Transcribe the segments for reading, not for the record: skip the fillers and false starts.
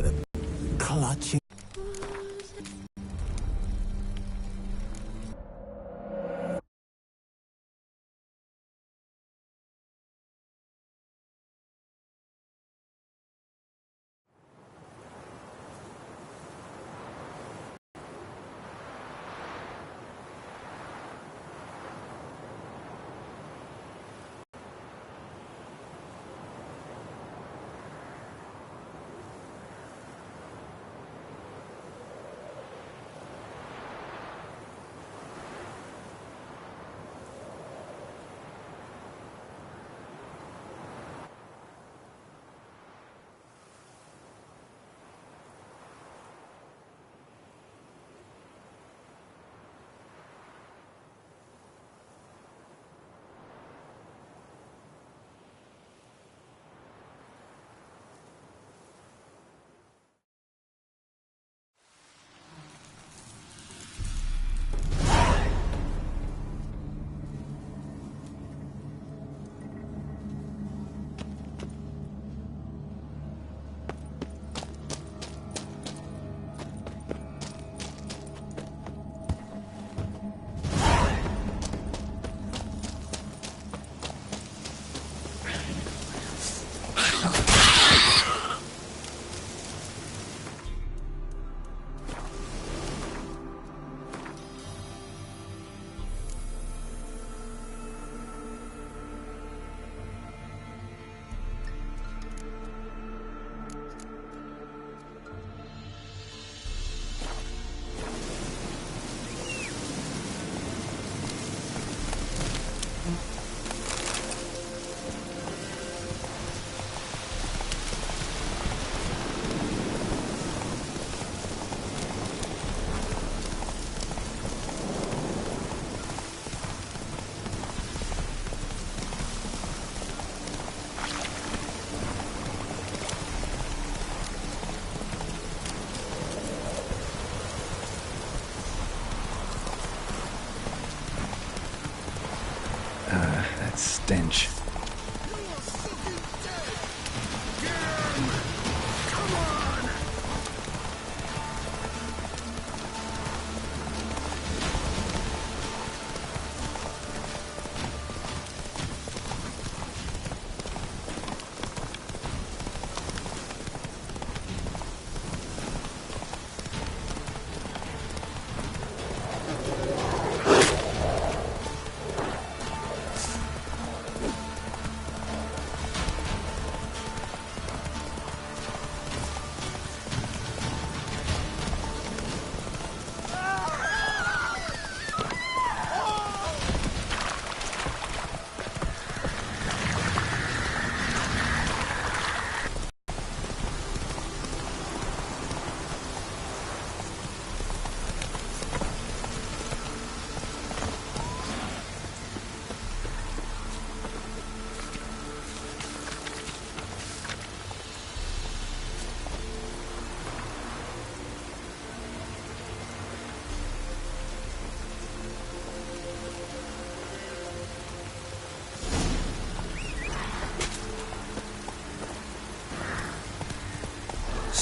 them clutching. That stench.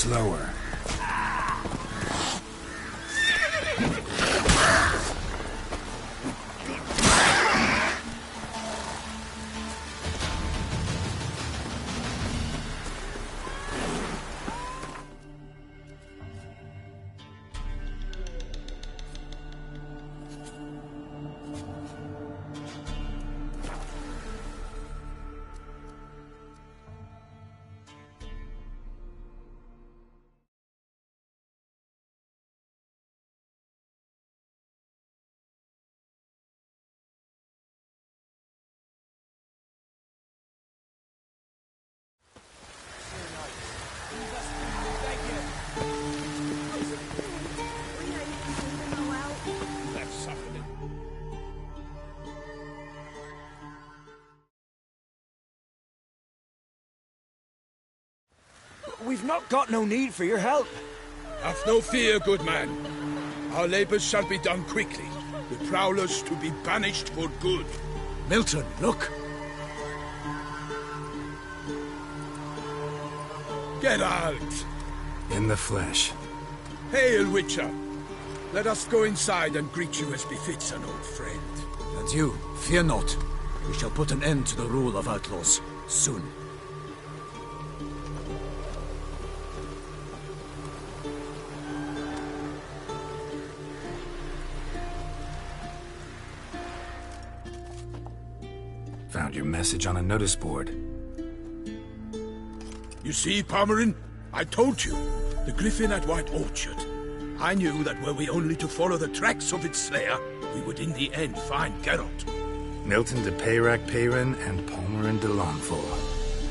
Slower. We've not got no need for your help. Have no fear, good man. Our labors shall be done quickly. The prowlers to be banished for good. Milton, look! Get out! In the flesh. Hail, Witcher! Let us go inside and greet you as befits an old friend. And you, fear not. We shall put an end to the rule of outlaws, soon. Found your message on a notice board. You see, Palmerin? I told you. The griffin at White Orchard. I knew that were we only to follow the tracks of its slayer, we would in the end find Geralt. Milton de Peyrac-Peyrin and Palmerin de Longfall.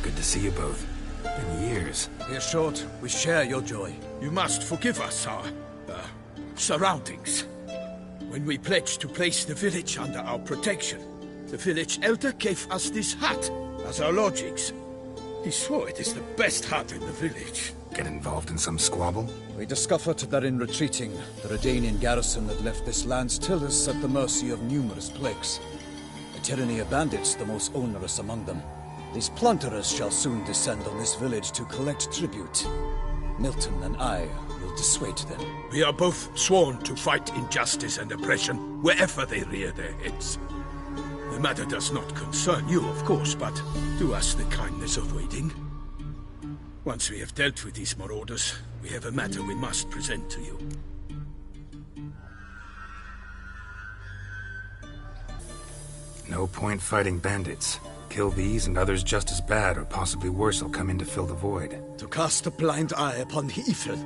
Good to see you both. Been years. Here short, we share your joy. You must forgive us our, surroundings. When we pledged to place the village under our protection, the village elder gave us this hut as our lodgings. He swore it is the best hut in the village. Get involved in some squabble? We discovered that in retreating, the Redanian garrison had left this land still is at the mercy of numerous plagues. A tyranny of bandits, the most onerous among them. These plunderers shall soon descend on this village to collect tribute. Milton and I will dissuade them. We are both sworn to fight injustice and oppression wherever they rear their heads. The matter does not concern you, of course, but do us the kindness of waiting. Once we have dealt with these marauders, we have a matter we must present to you. No point fighting bandits. Kill these and others just as bad or possibly worse will come in to fill the void. To cast a blind eye upon the evil.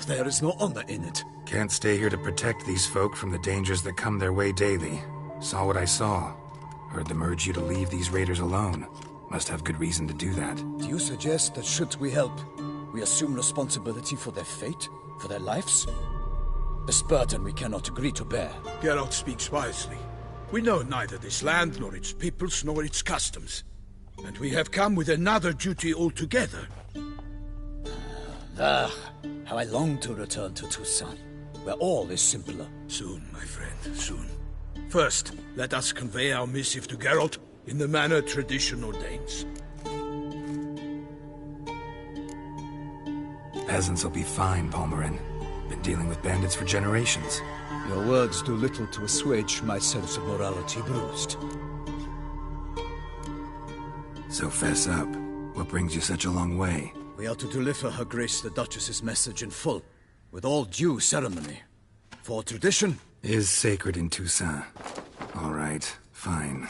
There is no honor in it. Can't stay here to protect these folk from the dangers that come their way daily. Saw what I saw. Heard them urge you to leave these raiders alone. Must have good reason to do that. Do you suggest that should we help, we assume responsibility for their fate? For their lives? This burden we cannot agree to bear. Geralt speaks wisely. We know neither this land, nor its peoples, nor its customs. And we have come with another duty altogether. Ah, how I long to return to Toussaint, where all is simpler. Soon, my friend, soon. First, let us convey our missive to Geralt in the manner tradition ordains. Peasants will be fine, Palmerin. Been dealing with bandits for generations. Your words do little to assuage my sense of morality bruised. So fess up. What brings you such a long way? We are to deliver Her Grace the Duchess's message in full, with all due ceremony. For tradition is sacred in Toussaint. All right, fine.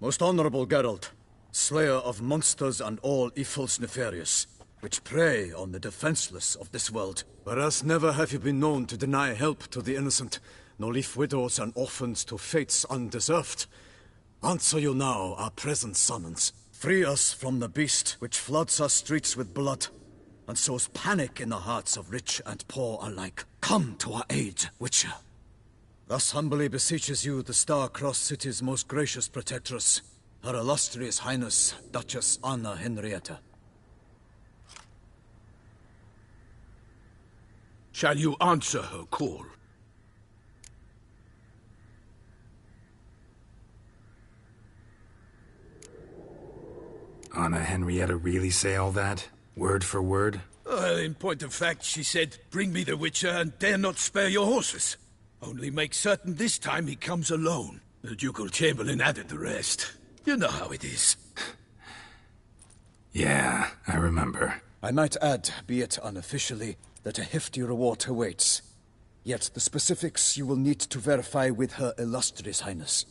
Most honorable Geralt, slayer of monsters and all evils nefarious, which prey on the defenseless of this world. Whereas never have you been known to deny help to the innocent, nor leave widows and orphans to fates undeserved. Answer you now our present summons. Free us from the beast which floods our streets with blood, and sows panic in the hearts of rich and poor alike. Come to our aid, Witcher. Thus humbly beseeches you the Star-Crossed City's most gracious protectress, Her Illustrious Highness, Duchess Anna Henrietta. Shall you answer her call? Anna Henrietta really say all that? Word for word? Well, in point of fact, she said, "Bring me the Witcher and dare not spare your horses. Only make certain this time he comes alone." The Ducal Chamberlain added the rest. You know how it is. Yeah, I remember. I might add, be it unofficially, that a hefty reward awaits. Yet the specifics you will need to verify with Her Illustrious Highness.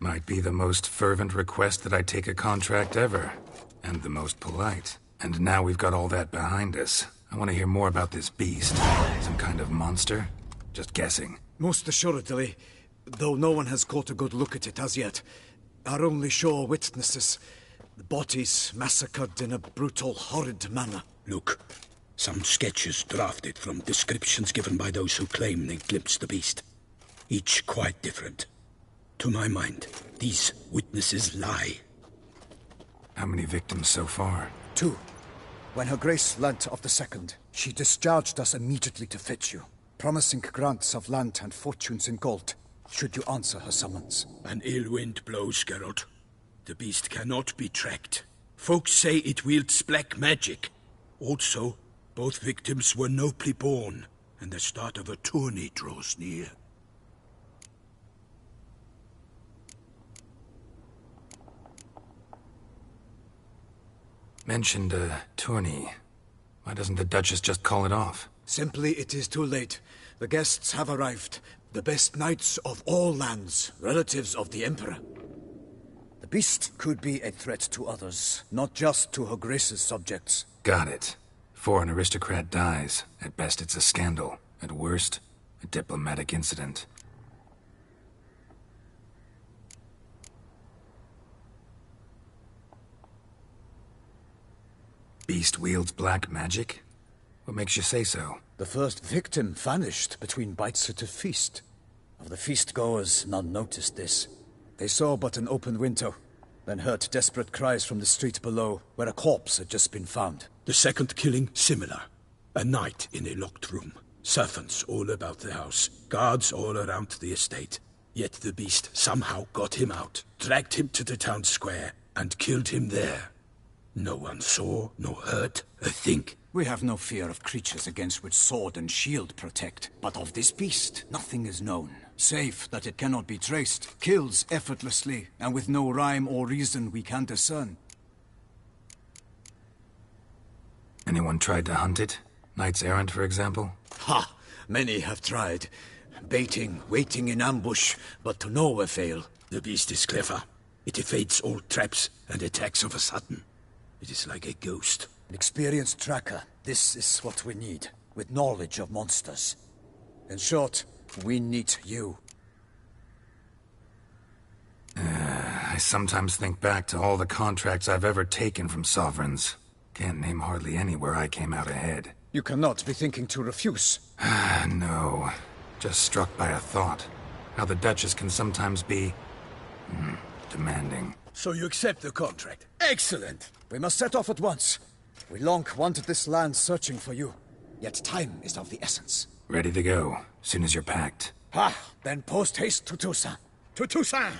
Might be the most fervent request that I take a contract ever. And the most polite. And now we've got all that behind us. I want to hear more about this beast. Some kind of monster? Just guessing. Most assuredly, though no one has caught a good look at it as yet. Our only sure witnesses. The bodies massacred in a brutal, horrid manner. Look, Some sketches drafted from descriptions given by those who claim they glimpsed the beast. Each quite different. To my mind, these witnesses lie. How many victims so far? 2. When Her Grace learnt of the second, she discharged us immediately to fetch you, promising grants of land and fortunes in gold, should you answer her summons. An ill wind blows, Geralt. The beast cannot be tracked. Folks say it wields black magic. Also, both victims were nobly born, and the start of a tourney draws near. Mentioned a tourney. Why doesn't the Duchess just call it off? Simply, it is too late. The guests have arrived. The best knights of all lands, relatives of the Emperor. The beast could be a threat to others, not just to Her Grace's subjects. Got it. Before an aristocrat dies, at best it's a scandal. At worst, a diplomatic incident. Beast wields black magic? What makes you say so? The first victim vanished between bites at a feast. Of the feast-goers, none noticed this. They saw but an open window, then heard desperate cries from the street below, where a corpse had just been found. The second killing, similar. A night in a locked room. Servants all about the house. Guards all around the estate. Yet the beast somehow got him out, dragged him to the town square, and killed him there. No one saw, nor heard a thing. We have no fear of creatures against which sword and shield protect. But of this beast, nothing is known. Save that it cannot be traced, kills effortlessly, and with no rhyme or reason we can discern. Anyone tried to hunt it? Knights errant, for example? Ha! Many have tried. Baiting, waiting in ambush, but to no avail. The beast is clever. It evades all traps and attacks of a sudden. It is like a ghost. An experienced tracker. This is what we need, with knowledge of monsters. In short, we need you. I sometimes think back to all the contracts I've ever taken from sovereigns. Can't name hardly any where I came out ahead. You cannot be thinking to refuse. No. Just struck by a thought. How the Duchess can sometimes be... demanding. So you accept the contract. Excellent! We must set off at once. We long wanted this land searching for you. Yet time is of the essence. Ready to go, soon as you're packed. Ha! Then post-haste to Toussaint. To Toussaint!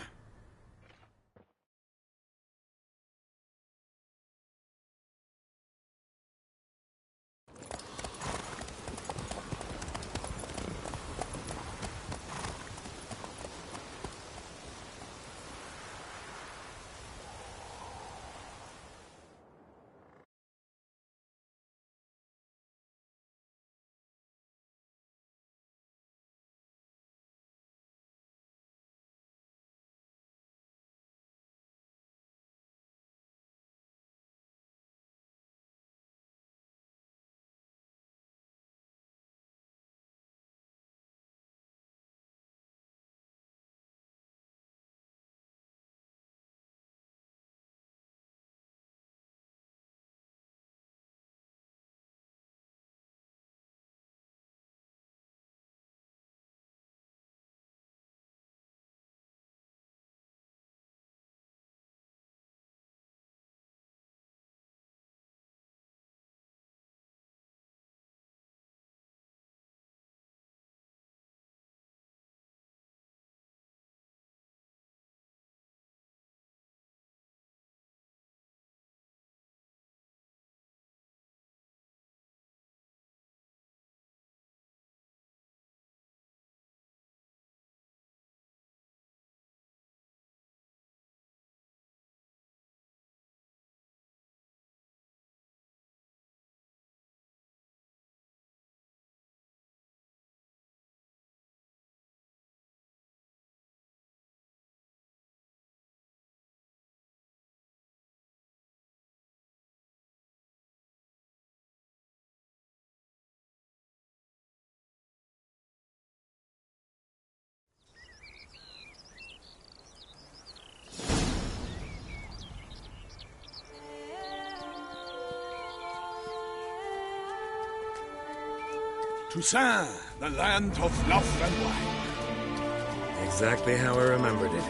Toussaint, the land of love and wine. Exactly how I remembered it.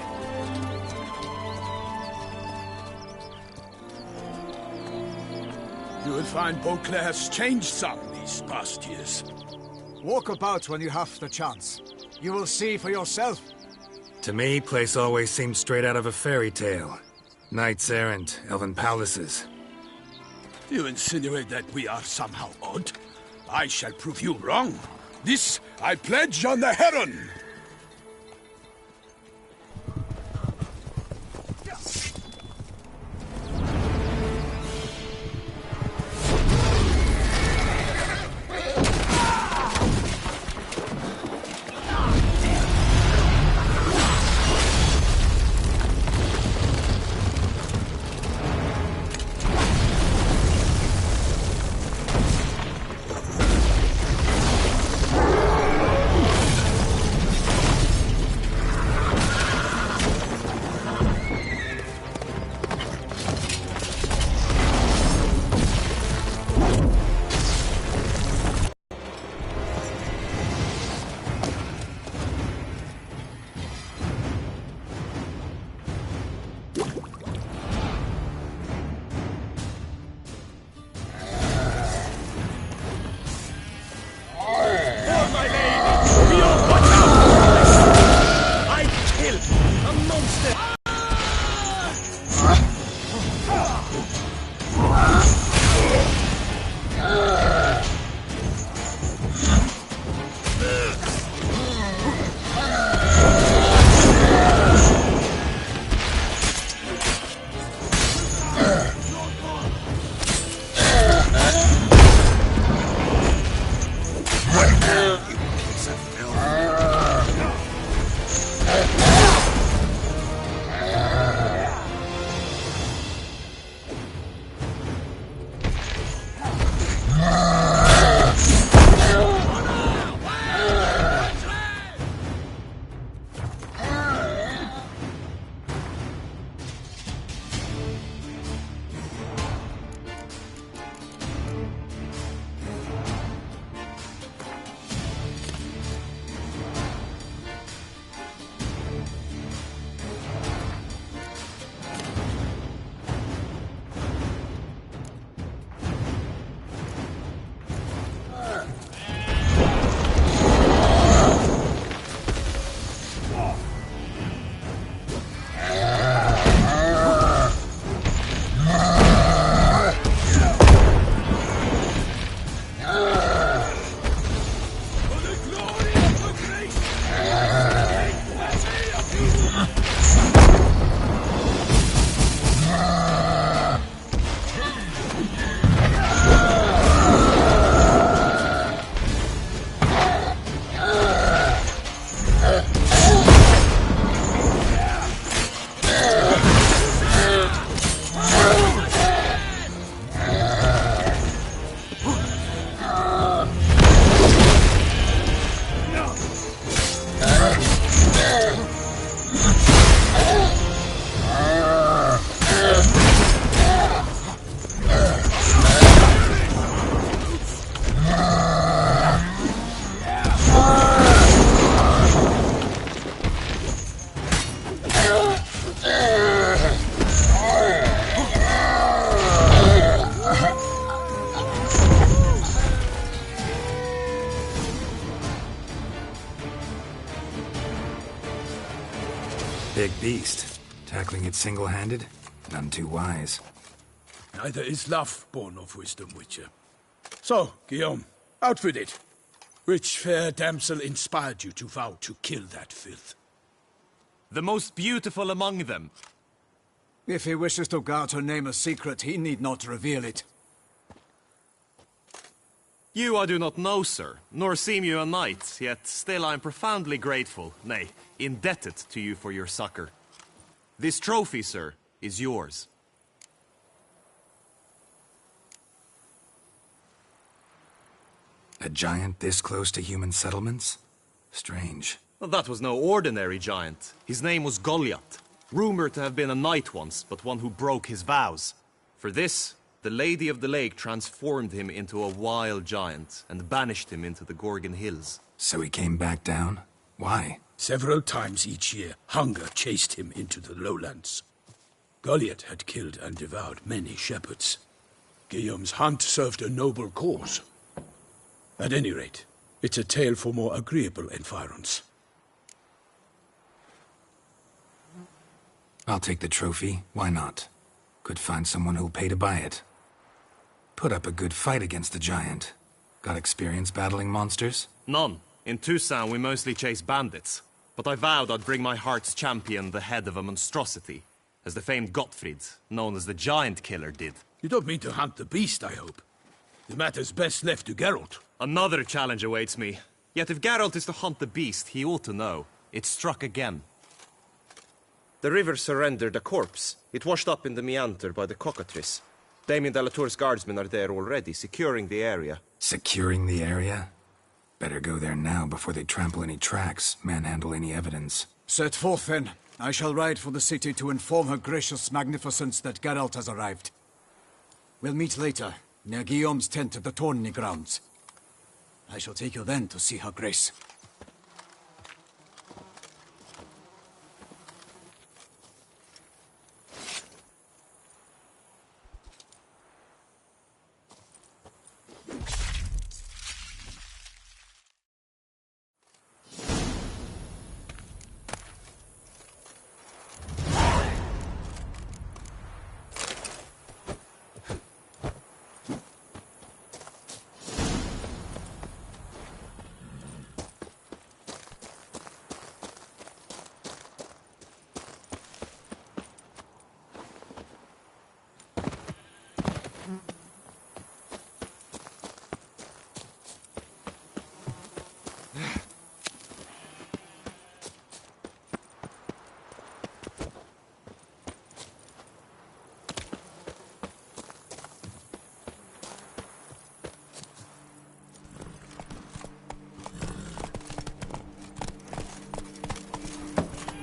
You will find Beauclair's changed some these past years. Walk about when you have the chance. You will see for yourself. To me, place always seemed straight out of a fairy tale. Knights errant, elven palaces. You insinuate that we are somehow odd? I shall prove you wrong. This I pledge on the Heron! Big beast. Tackling it single-handed? None too wise. Neither is love born of wisdom, Witcher. So, Guillaume, out with it. Which fair damsel inspired you to vow to kill that filth? The most beautiful among them. If he wishes to guard her name a secret, he need not reveal it. You I do not know, sir, nor seem you a knight, yet still I am profoundly grateful, nay, indebted to you for your succor. This trophy, sir, is yours. A giant this close to human settlements? Strange. Well, that was no ordinary giant. His name was Goliath, rumored to have been a knight once, but one who broke his vows. For this, the Lady of the Lake transformed him into a wild giant and banished him into the Gorgon Hills. So he came back down? Why? Several times each year, hunger chased him into the lowlands. Goliath had killed and devoured many shepherds. Guillaume's hunt served a noble cause. At any rate, it's a tale for more agreeable environs. I'll take the trophy. Why not? Could find someone who'll pay to buy it. Put up a good fight against the giant. Got experience battling monsters? None. In Toussaint, we mostly chase bandits. But I vowed I'd bring my heart's champion the head of a monstrosity, as the famed Gottfried, known as the Giant Killer, did. You don't mean to hunt the beast, I hope. The matter's best left to Geralt. Another challenge awaits me. Yet if Geralt is to hunt the beast, he ought to know. It struck again. The river surrendered a corpse. It washed up in the meander by the cockatrice. Damien de la Tour's guardsmen are there already, securing the area. Securing the area? Better go there now before they trample any tracks, manhandle any evidence. Set forth, then. I shall ride for the city to inform her gracious magnificence that Geralt has arrived. We'll meet later, near Guillaume's tent at the Tourney grounds. I shall take you then to see her grace.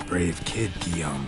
Brave kid, Guillaume.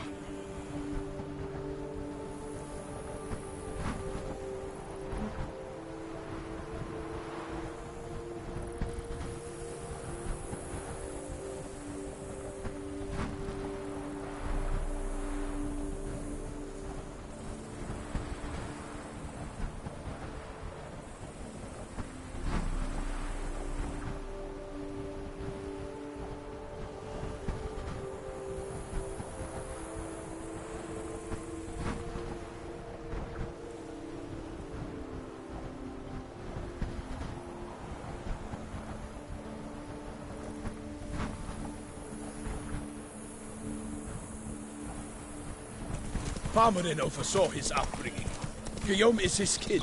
Parmarin oversaw his upbringing. Guillaume is his kin.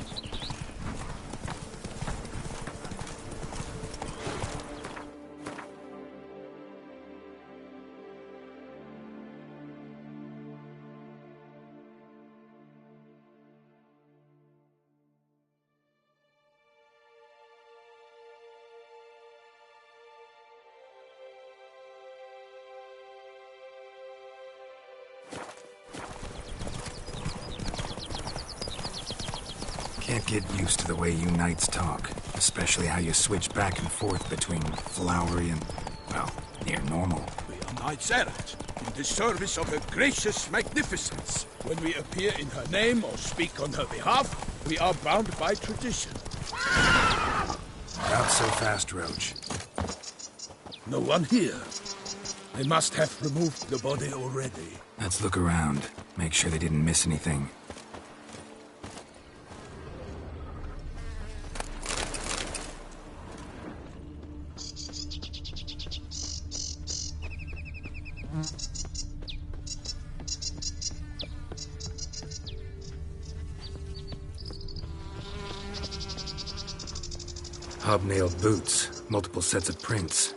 Can't get used to the way you knights talk, especially how you switch back and forth between flowery and, well, near normal. We are knights errant, in the service of her gracious magnificence. When we appear in her name or speak on her behalf, we are bound by tradition. Not so fast, Roach. No one here. They must have removed the body already. Let's look around, make sure they didn't miss anything. Hobnailed boots, multiple sets of prints.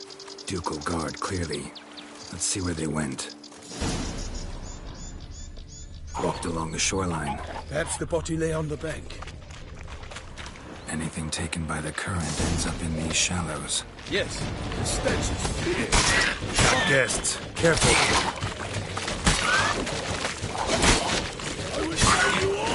Ducal guard, clearly. Let's see where they went. Walked along the shoreline. Perhaps the body lay on the bank. Anything taken by the current ends up in these shallows. Yes, the stench is clear. Got guests. Careful. I will kill you all!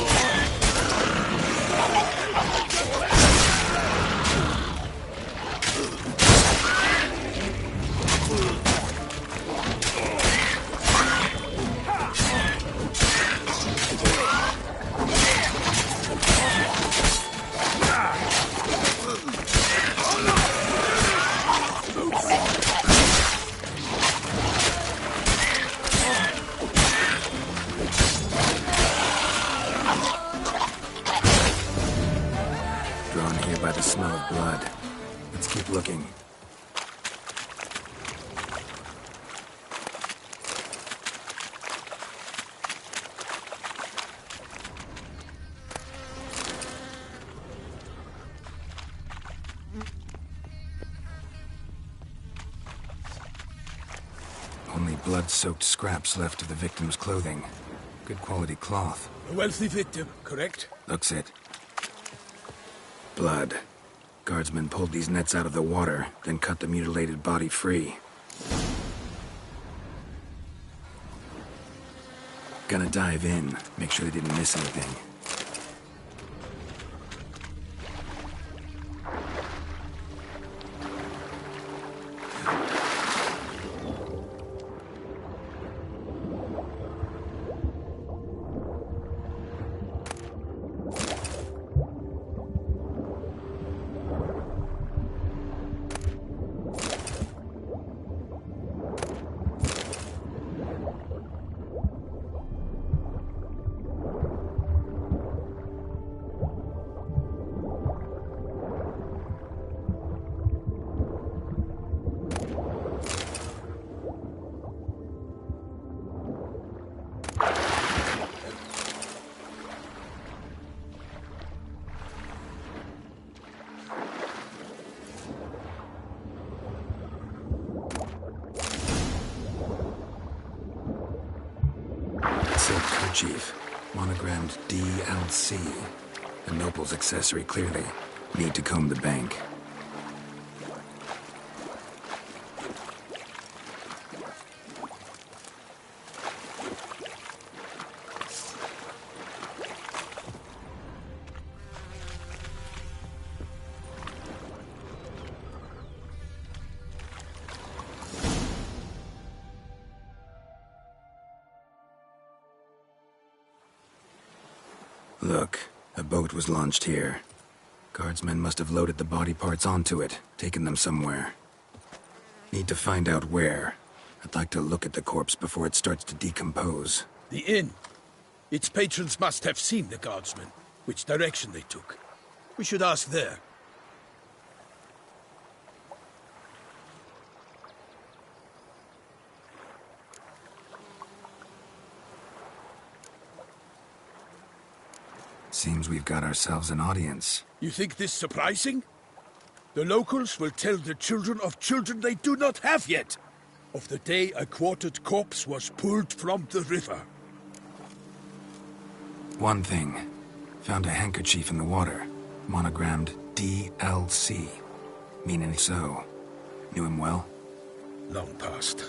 keep looking. Only blood-soaked scraps left of the victim's clothing. Good quality cloth. A wealthy victim, correct? Looks it. Blood. Guardsmen pulled these nets out of the water, then cut the mutilated body free. Gonna dive in, make sure they didn't miss anything. Silk kerchief, monogrammed DLC. A noble's accessory, clearly. Need to comb the bank. Look, a boat was launched here. Guardsmen must have loaded the body parts onto it, taken them somewhere. Need to find out where. I'd like to look at the corpse before it starts to decompose. The inn. Its patrons must have seen the guardsmen, which direction they took. We should ask there. Seems we've got ourselves an audience. You think this surprising? The locals will tell the children of children they do not have yet, of the day a quartered corpse was pulled from the river. One thing. Found a handkerchief in the water. Monogrammed DLC. Meaning so. Knew him well? Long past.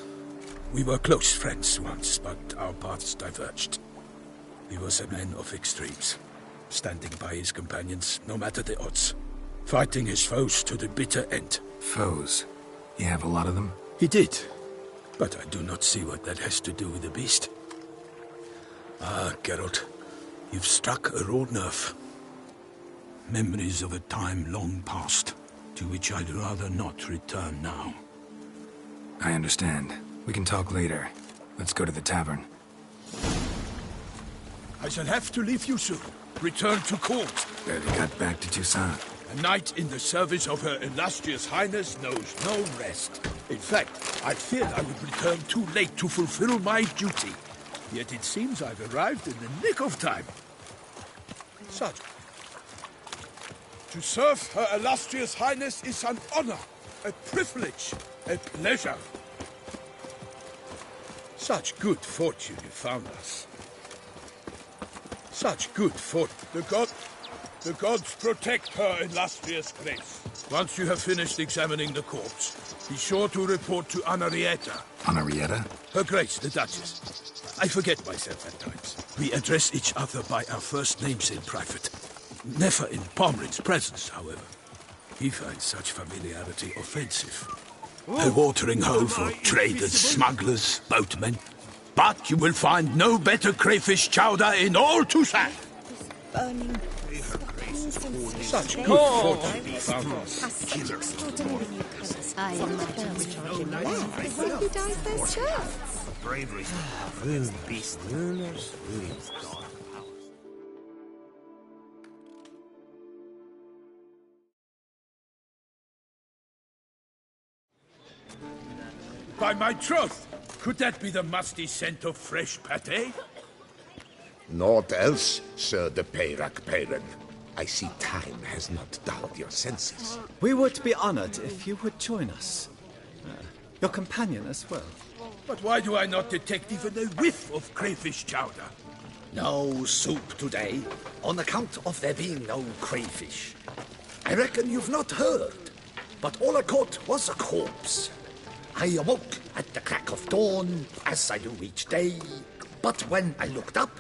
We were close friends once, but our paths diverged. He was a man of extremes, standing by his companions, no matter the odds. Fighting his foes to the bitter end. Foes? You have a lot of them? He did. But I do not see what that has to do with the beast. Ah, Geralt. You've struck a raw nerve. Memories of a time long past, to which I'd rather not return now. I understand. We can talk later. Let's go to the tavern. I shall have to leave you soon. Return to court. Barely got back to Toussaint. A knight in the service of Her Illustrious Highness knows no rest. In fact, I feared I would return too late to fulfill my duty. Yet it seems I've arrived in the nick of time. Sergeant. To serve Her Illustrious Highness is an honor, a privilege, a pleasure. Such good fortune you found us. Such good fortune. The gods protect Her Illustrious Grace. Once you have finished examining the corpse, be sure to report to Anarietta. Anarietta? Her Grace, the Duchess. I forget myself at times. We address each other by our first names in private. Never in Pomrin's presence, however. He finds such familiarity offensive. A watering hole for traders, smugglers, boatmen. But you will find no better crayfish chowder in all Toussaint. Such good fortune you found us. I imagine who dies first. Bravery. Beast. By my troth! Could that be the musty scent of fresh pate? Naught else, Sir de Peyrac Peyran. I see time has not dulled your senses. We would be honored if you would join us. Your companion as well. But why do I not detect even a whiff of crayfish chowder? No soup today, on account of there being no crayfish. I reckon you've not heard, but all I caught was a corpse. I awoke at the crack of dawn, as I do each day, but when I looked up,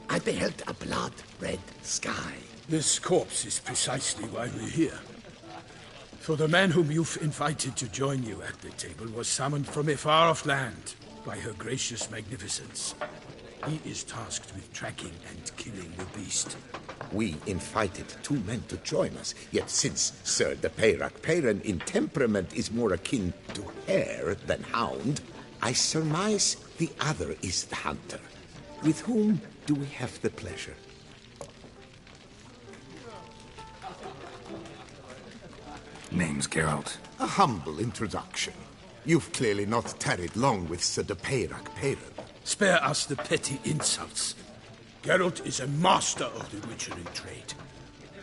I beheld a blood-red sky. This corpse is precisely why we're here. For the man whom you've invited to join you at the table was summoned from a far-off land by her gracious magnificence. He is tasked with tracking and killing the beast. We invited 2 men to join us, yet since Sir de Peyrac Peyran in temperament is more akin to hare than hound, I surmise the other is the hunter. With whom do we have the pleasure? Name's Geralt. A humble introduction. You've clearly not tarried long with Sir de Peyrac Peyran. Spare us the petty insults. Geralt is a master of the witchery trade.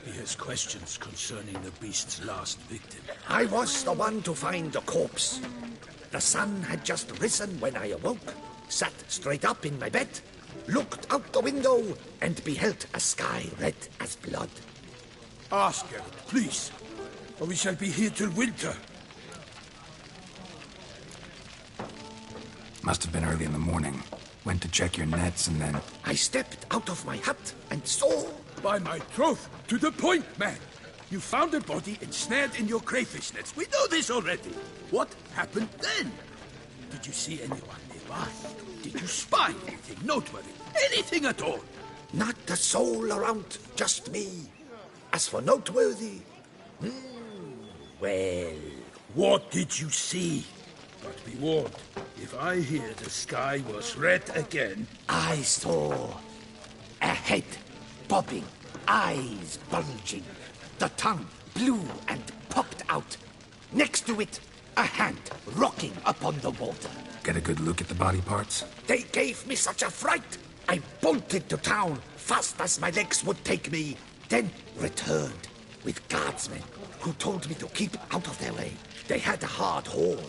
He has questions concerning the beast's last victim. I was the one to find the corpse. The sun had just risen when I awoke, sat straight up in my bed, looked out the window, and beheld a sky red as blood. Ask Geralt, please, or we shall be here till winter. Must have been early in the morning. Went to check your nets and then... I stepped out of my hut and saw... By my troth, to the point, man. You found a body ensnared in your crayfish nets. We know this already. What happened then? Did you see anyone nearby? Did you spy anything noteworthy? Anything at all? Not a soul around, just me. As for noteworthy... well... What did you see? But be warned, if I hear the sky was red again... I saw a head bobbing, eyes bulging, the tongue blue and popped out. Next to it, a hand rocking upon the water. Get a good look at the body parts? They gave me such a fright. I bolted to town fast as my legs would take me, then returned with guardsmen who told me to keep out of their way. They had a hard haul.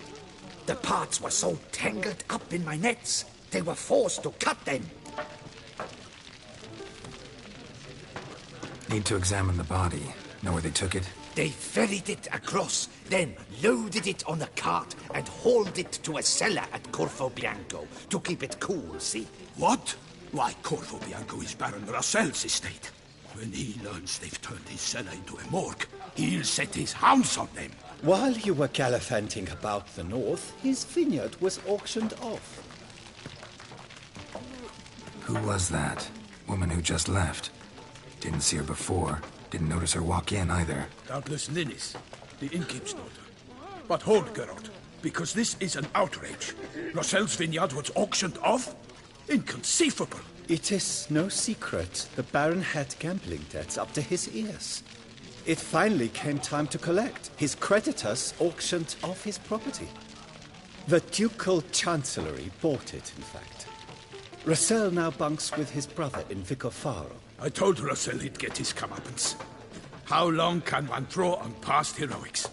The parts were so tangled up in my nets, they were forced to cut them. Need to examine the body. Know where they took it? They ferried it across, then loaded it on a cart and hauled it to a cellar at Corvo Bianco to keep it cool, see? What? Why, Corvo Bianco is Baron Russell's estate. When he learns they've turned his cellar into a morgue, he'll set his hounds on them. While you were gallivanting about the north, his vineyard was auctioned off. Who was that? Woman who just left. Didn't see her before. Didn't notice her walk in either. Doubtless Ninnis, the innkeep's daughter. But hold, Geralt, because this is an outrage. Roselle's vineyard was auctioned off? Inconceivable. It is no secret the Baron had gambling debts up to his ears. It finally came time to collect. His creditors auctioned off his property. The Ducal Chancellery bought it, in fact. Russell now bunks with his brother in Vicofaro. I told Russell he'd get his comeuppance. How long can one draw on past heroics?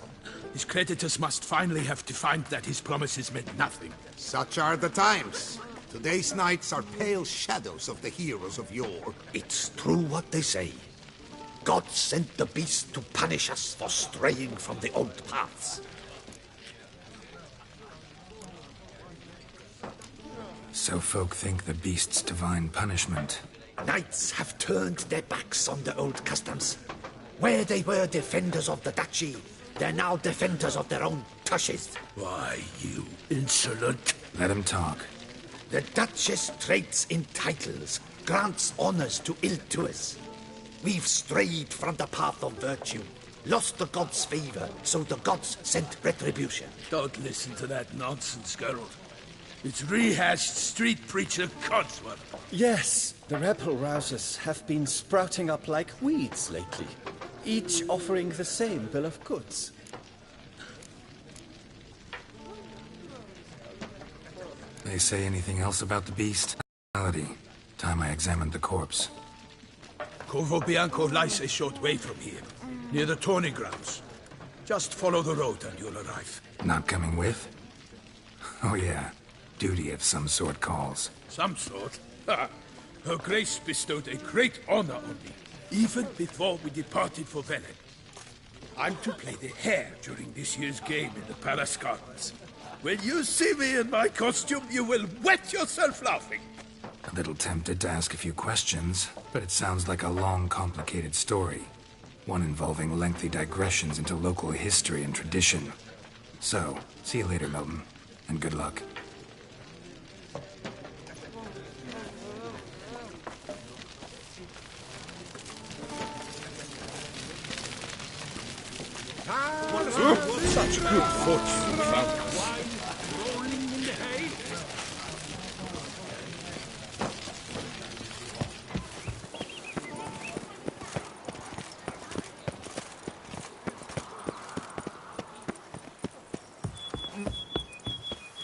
His creditors must finally have defined that his promises meant nothing. Such are the times. Today's knights are pale shadows of the heroes of yore. It's true what they say. God sent the beast to punish us for straying from the old paths. So folk think the beast's divine punishment. Knights have turned their backs on the old customs. Where they were defenders of the duchy, they're now defenders of their own tushes. Why, you insolent... Let him talk. The Duchess trades in titles, grants honors to ill-doers. We've strayed from the path of virtue, lost the gods' favor, so the gods sent retribution. Don't listen to that nonsense, Geralt. It's rehashed street preacher codsworth. Yes, the rebel rousers have been sprouting up like weeds lately, each offering the same bill of goods. They say anything else about the beast? Time I examined the corpse. Corvo Bianco lies a short way from here, near the tourney grounds. Just follow the road and you'll arrive. Not coming with? Oh yeah, duty of some sort calls. Some sort? Ha! Her Grace bestowed a great honor on me, even before we departed for Velen. I'm to play the hare during this year's game in the Palace Gardens. When you see me in my costume, you will wet yourself laughing. A little tempted to ask a few questions, but it sounds like a long, complicated story. One involving lengthy digressions into local history and tradition. So, see you later, Milton, and good luck. Such good fortune found us.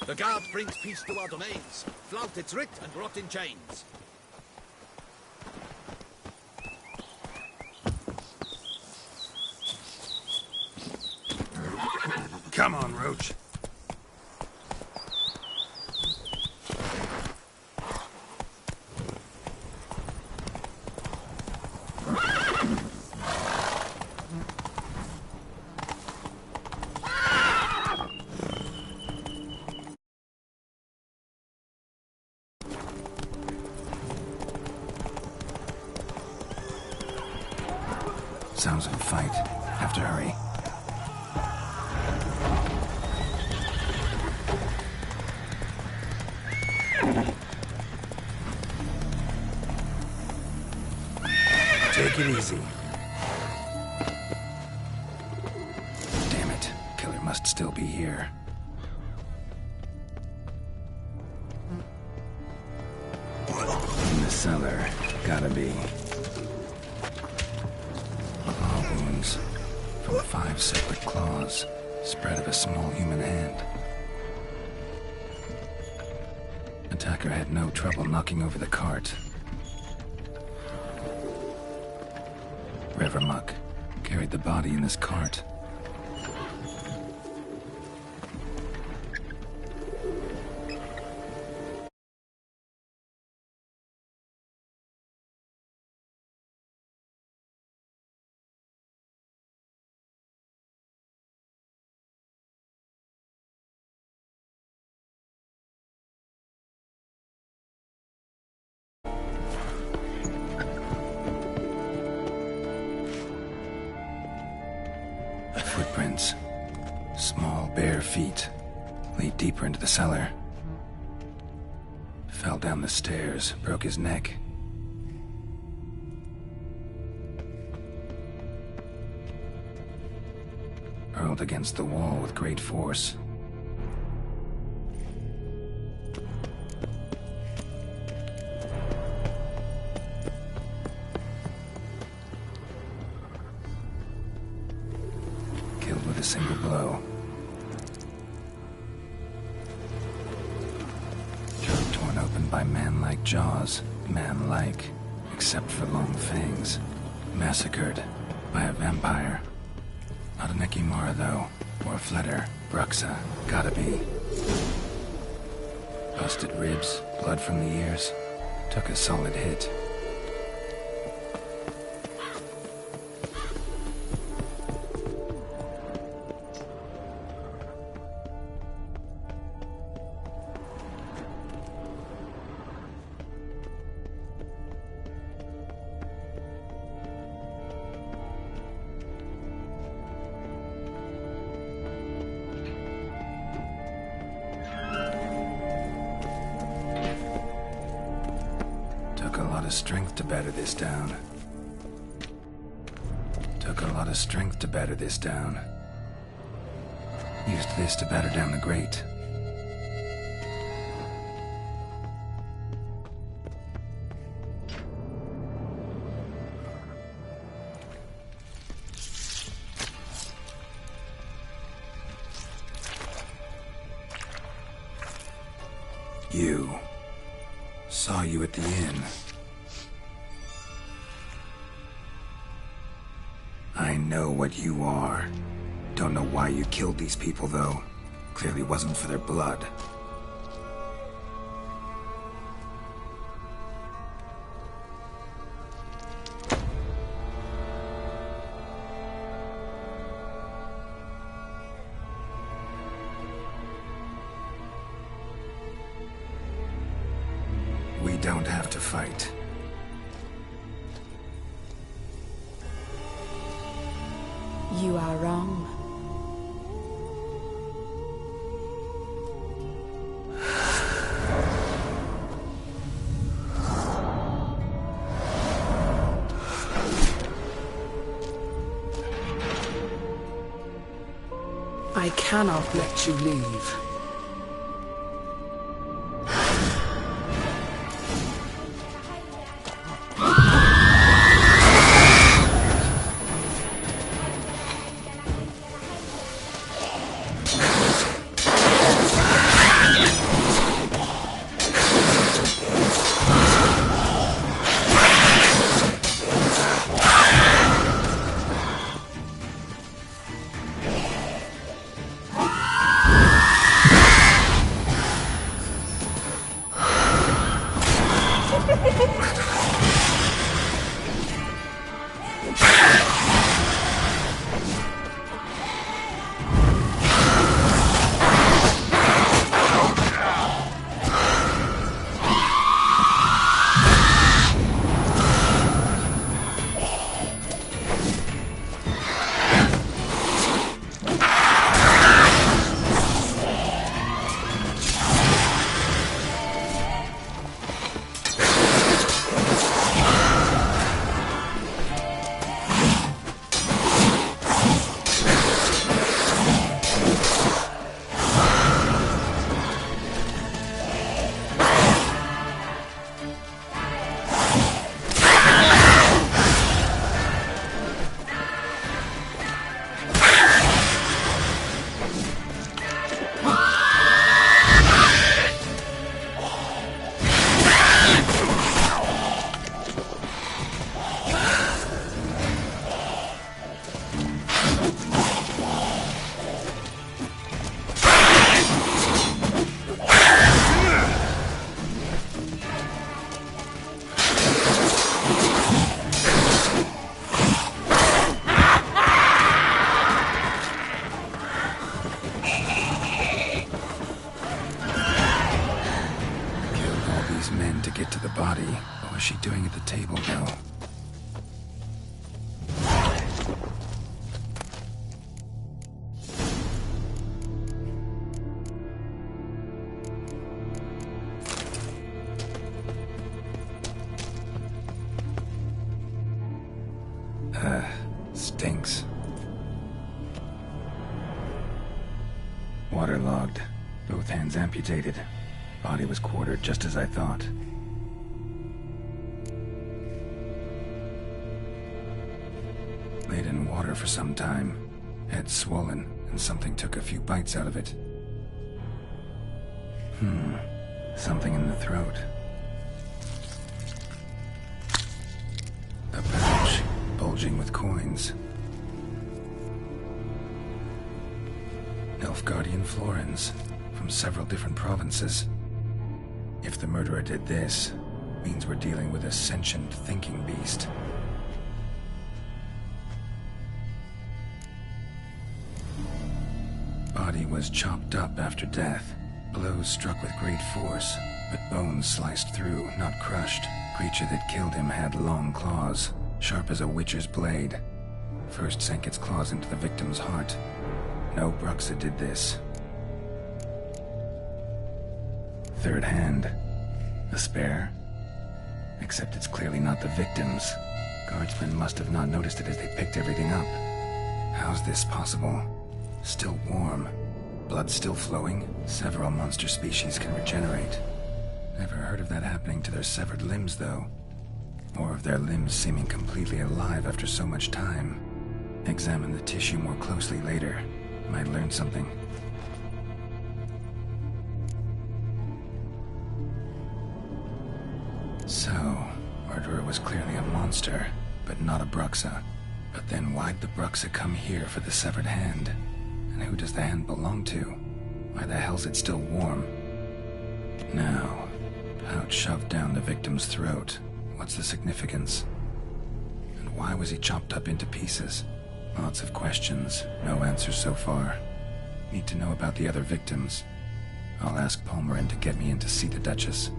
The guard brings peace to our domains. Flout its writ and rot in chains. Come on, Roach. Sounds of a fight. Have to hurry. Take it easy. Damn it. Killer must still be here. In the cellar. Gotta be. Claw wounds. From 5 separate claws. Spread of a small human hand. Attacker had no trouble knocking over the cart. River muck carried the body in his cart. Footprints. Small, bare feet lead deeper into the cellar. Fell down the stairs, broke his neck. Hurled against the wall with great force. With a single blow. Throat torn open by man-like jaws. Man-like, except for long fangs. Massacred by a vampire. Not an Ekimara, though. Or a Fletter. Bruxa. Gotta be. Busted ribs, blood from the ears. Took a solid hit. Strength to batter this down. Took a lot of strength to batter this down. Used this to batter down the grate. You. Saw you at the inn. I know what you are. Don't know why you killed these people, though. Clearly wasn't for their blood. We don't have to fight. You are wrong. I cannot let you leave. Men to get to the body. What was she doing at the table, though? Stinks. Waterlogged. Both hands amputated. Body was quartered just as I thought. Laid in water for some time. Head swollen, and something took a few bites out of it. Something in the throat. A pouch, bulging with coins. Nilfgaardian florins, from several different provinces. If the murderer did this, means we're dealing with a sentient thinking beast. Body was chopped up after death. Blows struck with great force, but bones sliced through, not crushed. Creature that killed him had long claws, sharp as a witcher's blade. First sank its claws into the victim's heart. No Bruxa did this. Third hand. A spare? Except it's clearly not the victim's. Guardsmen must have not noticed it as they picked everything up. How's this possible? Still warm. Blood still flowing. Several monster species can regenerate. Never heard of that happening to their severed limbs, though. Or of their limbs seeming completely alive after so much time. Examine the tissue more closely later. Might learn something. So, murderer was clearly a monster, but not a Bruxa. But then why'd the Bruxa come here for the severed hand? And who does the hand belong to? Why the hell's it still warm? Now, pouch shoved down the victim's throat. What's the significance? And why was he chopped up into pieces? Lots of questions, no answers so far. Need to know about the other victims. I'll ask Palmerin to get me in to see the Duchess.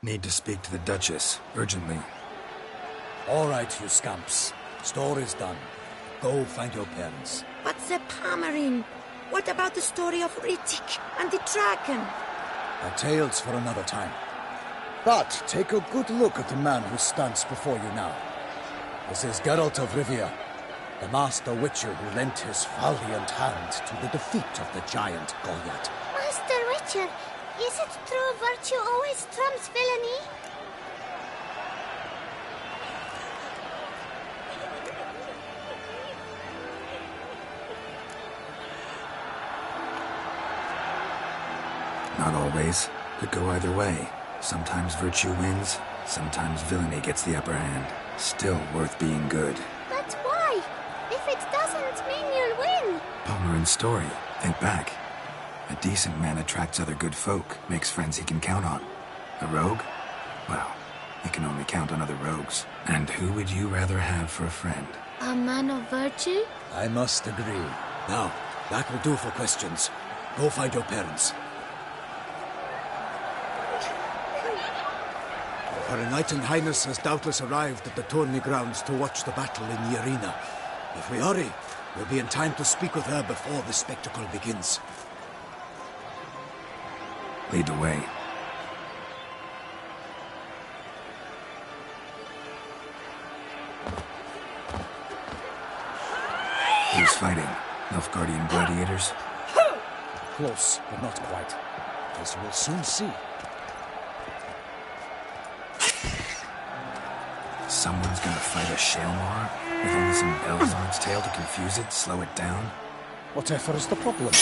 Need to speak to the Duchess, urgently. All right, you scamps. Story's done. Go find your parents. But Sir Palmerin, what about the story of Riddick and the dragon? Our tales for another time. But take a good look at the man who stands before you now. This is Geralt of Rivia, the master witcher who lent his valiant hand to the defeat of the giant Goliath. Master Witcher, is it true virtue always trumps villainy? Not always. Could go either way. Sometimes virtue wins, sometimes villainy gets the upper hand. Still worth being good. But why? If it doesn't mean you'll win. Palmerin's story. Think back. A decent man attracts other good folk, makes friends he can count on. A rogue? Well, he can only count on other rogues. And who would you rather have for a friend? A man of virtue? I must agree. Now, that will do for questions. Go find your parents. Her Knight and Highness has doubtless arrived at the tourney grounds to watch the battle in the arena. If we hurry, we'll be in time to speak with her before the spectacle begins. Lead the way. Who's fighting? Nilfgaardian gladiators? Close, but not quite. As we'll soon see. Someone's gonna fight a Shaelmar with only some bells on its tail to confuse it, slow it down? Whatever is the problem?